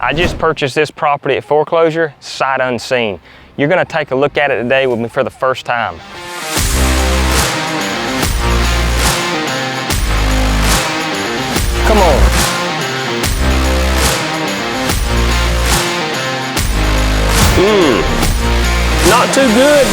I just purchased this property at foreclosure, sight unseen. You're gonna take a look at it today with me for the first time. Come on. Not too good.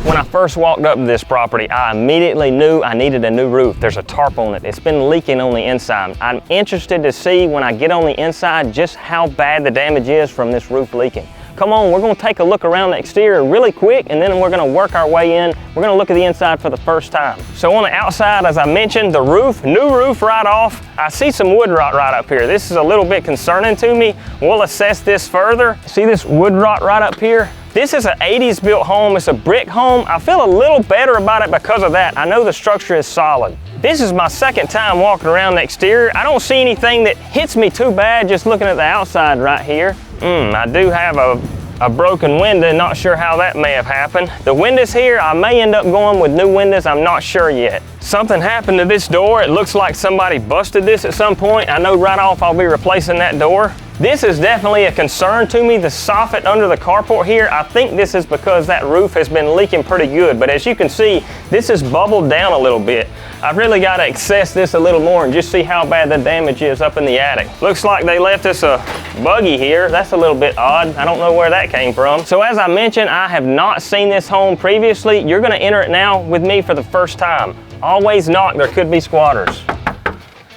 When I first walked up to this property, I immediately knew I needed a new roof. There's a tarp on it. It's been leaking on the inside. I'm interested to see when I get on the inside just how bad the damage is from this roof leaking. Come on, we're gonna take a look around the exterior really quick, and then we're gonna work our way in. We're gonna look at the inside for the first time. So on the outside, as I mentioned, the roof, new roof right off. I see some wood rot right up here. This is a little bit concerning to me. We'll assess this further. See this wood rot right up here? This is an 80s built home. It's a brick home. I feel a little better about it because of that. I know the structure is solid. This is my second time walking around the exterior. I don't see anything that hits me too bad just looking at the outside right here. I do have a broken window. Not sure how that may have happened. The windows here, I may end up going with new windows. I'm not sure yet. Something happened to this door. It looks like somebody busted this at some point. I know right off I'll be replacing that door. This is definitely a concern to me, the soffit under the carport here. I think this is because that roof has been leaking pretty good, but as you can see, this is bubbled down a little bit. I've really got to assess this a little more and just see how bad the damage is up in the attic. Looks like they left us a buggy here. That's a little bit odd. I don't know where that came from. So as I mentioned, I have not seen this home previously. You're gonna enter it now with me for the first time. Always knock, there could be squatters.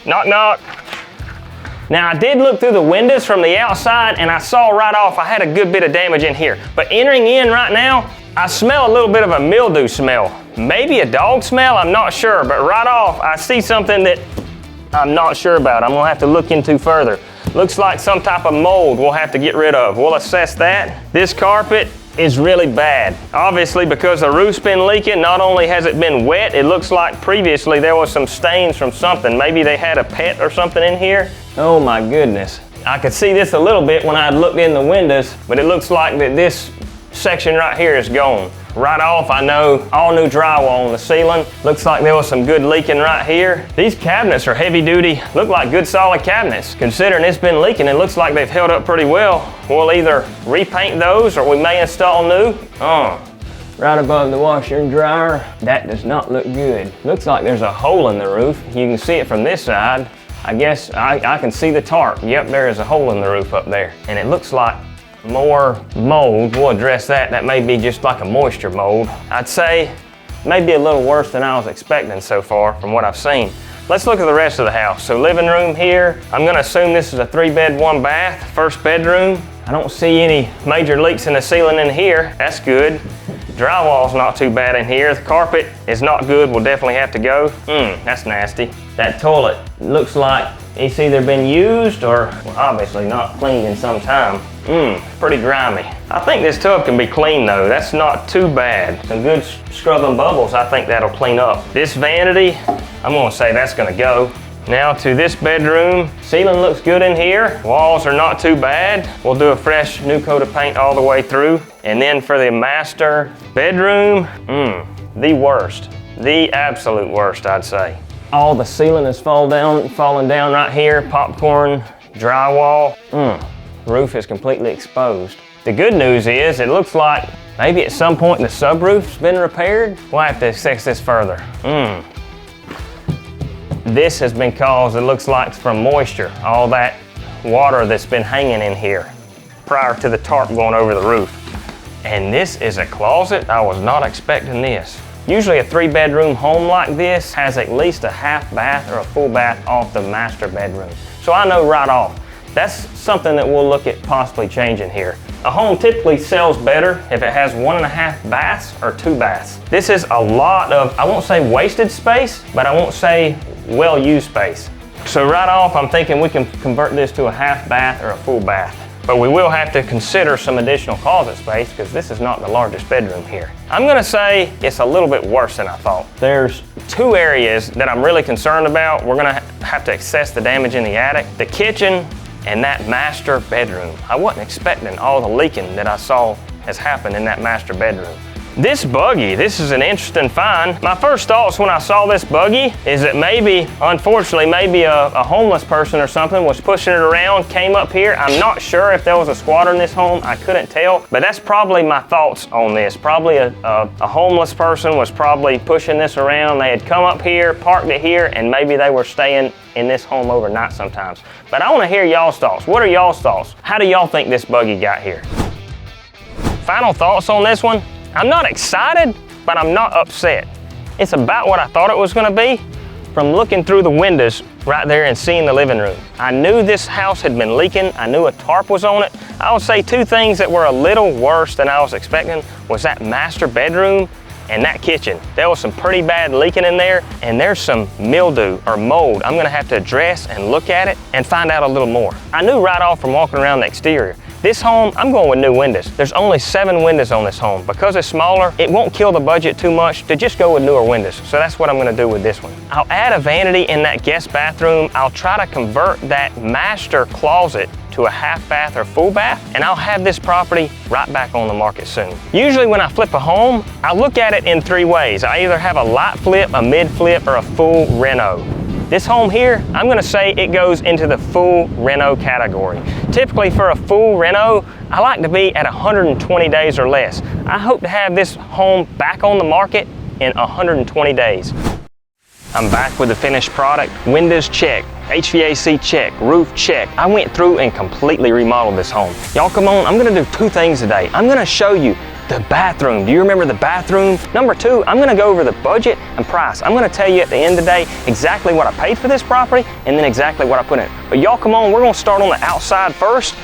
Knock, knock. Now I did look through the windows from the outside and I saw right off I had a good bit of damage in here. But entering in right now, I smell a little bit of a mildew smell. Maybe a dog smell, I'm not sure. But right off, I see something that I'm not sure about. I'm gonna have to look into further. Looks like some type of mold we'll have to get rid of. We'll assess that. This carpet is really bad. Obviously, because the roof's been leaking, not only has it been wet, it looks like previously there was some stains from something. Maybe they had a pet or something in here. Oh my goodness. I could see this a little bit when I looked in the windows, but it looks like that this section right here is gone. Right off, I know all new drywall on the ceiling. Looks like there was some good leaking right here. These cabinets are heavy duty, look like good solid cabinets. Considering it's been leaking, it looks like they've held up pretty well. We'll either repaint those or we may install new. Right above the washer and dryer, that does not look good. Looks like there's a hole in the roof. You can see it from this side. I guess I can see the tarp. Yep, there is a hole in the roof up there. And it looks like more mold. We'll address that. That may be just like a moisture mold. I'd say maybe a little worse than I was expecting so far from what I've seen. Let's look at the rest of the house. So living room here, I'm gonna assume this is a 3-bed, 1-bath, first bedroom. I don't see any major leaks in the ceiling in here. That's good. Drywall's not too bad in here. The carpet is not good. We'll definitely have to go. That's nasty. That toilet looks like it's either been used or obviously not cleaned in some time. Pretty grimy. I think this tub can be cleaned though. That's not too bad. Some good scrubbing bubbles, I think that'll clean up. This vanity, I'm gonna say that's gonna go. Now to this bedroom. Ceiling looks good in here. Walls are not too bad. We'll do a fresh new coat of paint all the way through. And then for the master bedroom, the worst. The absolute worst, I'd say. All the ceiling is falling down right here. Popcorn, drywall. Roof is completely exposed. The good news is it looks like maybe at some point the subroof's been repaired. We'll have to assess this further. This has been caused, it looks like, from moisture. All that water that's been hanging in here prior to the tarp going over the roof. And this is a closet. I was not expecting this. Usually a 3-bedroom home like this has at least a half bath or a full bath off the master bedroom. So I know right off, that's something that we'll look at possibly changing here. A home typically sells better if it has 1.5 baths or 2 baths. This is a lot of, I won't say wasted space, but I won't say well-used space. So right off, I'm thinking we can convert this to a half bath or a full bath. But we will have to consider some additional closet space because this is not the largest bedroom here. I'm gonna say it's a little bit worse than I thought. There's 2 areas that I'm really concerned about. We're gonna have to assess the damage in the attic, the kitchen, and that master bedroom. I wasn't expecting all the leaking that I saw has happened in that master bedroom. This buggy, this is an interesting find. My first thoughts when I saw this buggy is that maybe, unfortunately, maybe a homeless person or something was pushing it around, came up here. I'm not sure if there was a squatter in this home. I couldn't tell, but that's probably my thoughts on this. Probably a homeless person was probably pushing this around. They had come up here, parked it here, and maybe they were staying in this home overnight sometimes. But I want to hear y'all's thoughts. What are y'all's thoughts? How do y'all think this buggy got here? Final thoughts on this one? I'm not excited, but I'm not upset. It's about what I thought it was gonna be from looking through the windows right there and seeing the living room. I knew this house had been leaking. I knew a tarp was on it. I would say two things that were a little worse than I was expecting was that master bedroom and that kitchen. There was some pretty bad leaking in there, and there's some mildew or mold I'm gonna have to address and look at it and find out a little more. I knew right off from walking around the exterior, this home, I'm going with new windows. There's only 7 windows on this home. Because it's smaller, it won't kill the budget too much to just go with newer windows. So that's what I'm gonna do with this one. I'll add a vanity in that guest bathroom. I'll try to convert that master closet to a half bath or full bath, and I'll have this property right back on the market soon. Usually when I flip a home, I look at it in 3 ways. I either have a light flip, a mid flip, or a full reno. This home here, I'm gonna say it goes into the full reno category. Typically for a full reno, I like to be at 120 days or less. I hope to have this home back on the market in 120 days. I'm back with the finished product. Windows check, HVAC check, roof check. I went through and completely remodeled this home. Y'all come on, I'm gonna do 2 things today. I'm gonna show you the bathroom. Do you remember the bathroom? Number 2, I'm gonna go over the budget and price. I'm gonna tell you at the end of the day exactly what I paid for this property and then exactly what I put in it. But y'all come on, we're gonna start on the outside first.